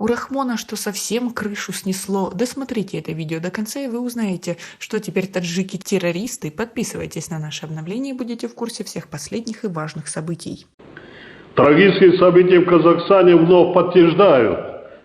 У Рахмона что совсем крышу снесло. Досмотрите это видео до конца, и вы узнаете, что теперь таджики террористы. Подписывайтесь на наше обновление и будете в курсе всех последних и важных событий. Трагические события в Казахстане вновь подтверждают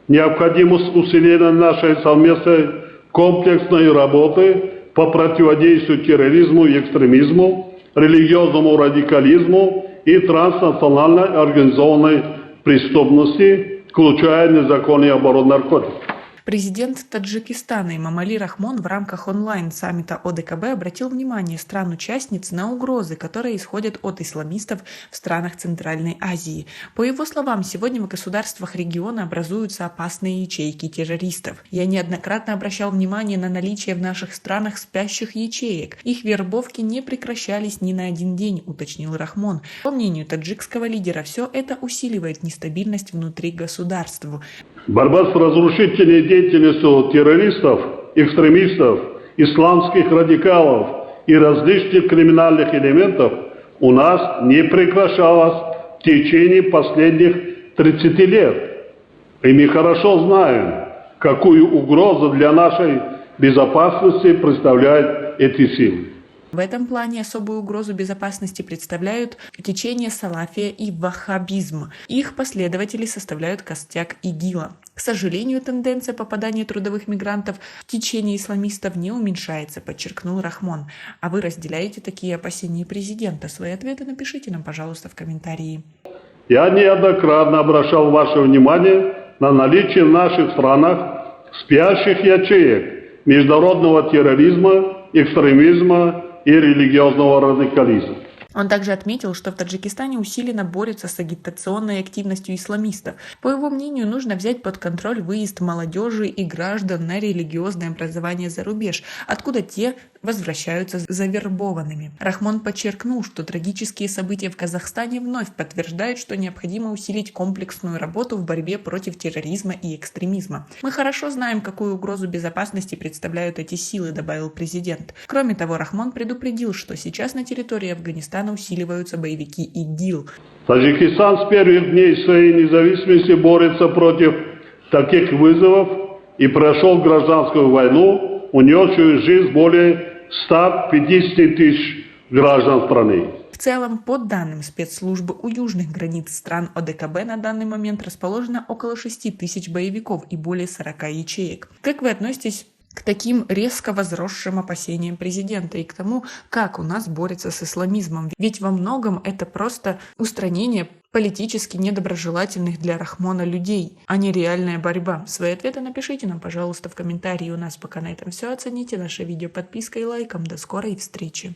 необходимость усиления нашей совместной комплексной работы по противодействию терроризму и экстремизму, религиозному радикализму и транснациональной организованной преступности, включая незаконный оборот наркотиков. Президент Таджикистана Эмомали Рахмон в рамках онлайн-саммита ОДКБ обратил внимание стран-участниц на угрозы, которые исходят от исламистов в странах Центральной Азии. По его словам, сегодня в государствах региона образуются опасные ячейки террористов. «Я неоднократно обращал внимание на наличие в наших странах спящих ячеек. Их вербовки не прекращались ни на один день», — уточнил Рахмон. По мнению таджикского лидера, все это усиливает нестабильность внутри государства. Борьба с разрушительной деятельностью террористов, экстремистов, исламских радикалов и различных криминальных элементов у нас не прекращалась в течение последних 30 лет. И мы хорошо знаем, какую угрозу для нашей безопасности представляют эти силы. В этом плане особую угрозу безопасности представляют течение салафия и ваххабизм. Их последователи составляют костяк ИГИЛа. К сожалению, тенденция попадания трудовых мигрантов в течение исламистов не уменьшается, подчеркнул Рахмон. А вы разделяете такие опасения президента? Свои ответы напишите нам, пожалуйста, в комментарии. Я неоднократно обращал ваше внимание на наличие в наших странах спящих ячеек международного терроризма, экстремизма и религиозного радикализма. Он также отметил, что в Таджикистане усиленно борются с агитационной активностью исламистов. По его мнению, нужно взять под контроль выезд молодежи и граждан на религиозное образование за рубеж, откуда те возвращаются завербованными. Рахмон подчеркнул, что трагические события в Казахстане вновь подтверждают, что необходимо усилить комплексную работу в борьбе против терроризма и экстремизма. «Мы хорошо знаем, какую угрозу безопасности представляют эти силы», — добавил президент. Кроме того, Рахмон предупредил, что сейчас на территории Афганистана усиливаются боевики ИГИЛ. Таджикистан с первых дней своей независимости борется против таких вызовов и прошел гражданскую войну, унесшую жизнь более 150 тысяч граждан страны. В целом, по данным спецслужбы, у южных границ стран ОДКБ на данный момент расположено около 6 тысяч боевиков и более 40 ячеек. Как вы относитесь к таким резко возросшим опасениям президента и к тому, как у нас борется с исламизмом? Ведь во многом это просто устранение политически недоброжелательных для Рахмона людей, а не реальная борьба. Свои ответы напишите нам, пожалуйста, в комментарии. У нас пока на этом все. Оцените наше видео подпиской и лайком. До скорой встречи!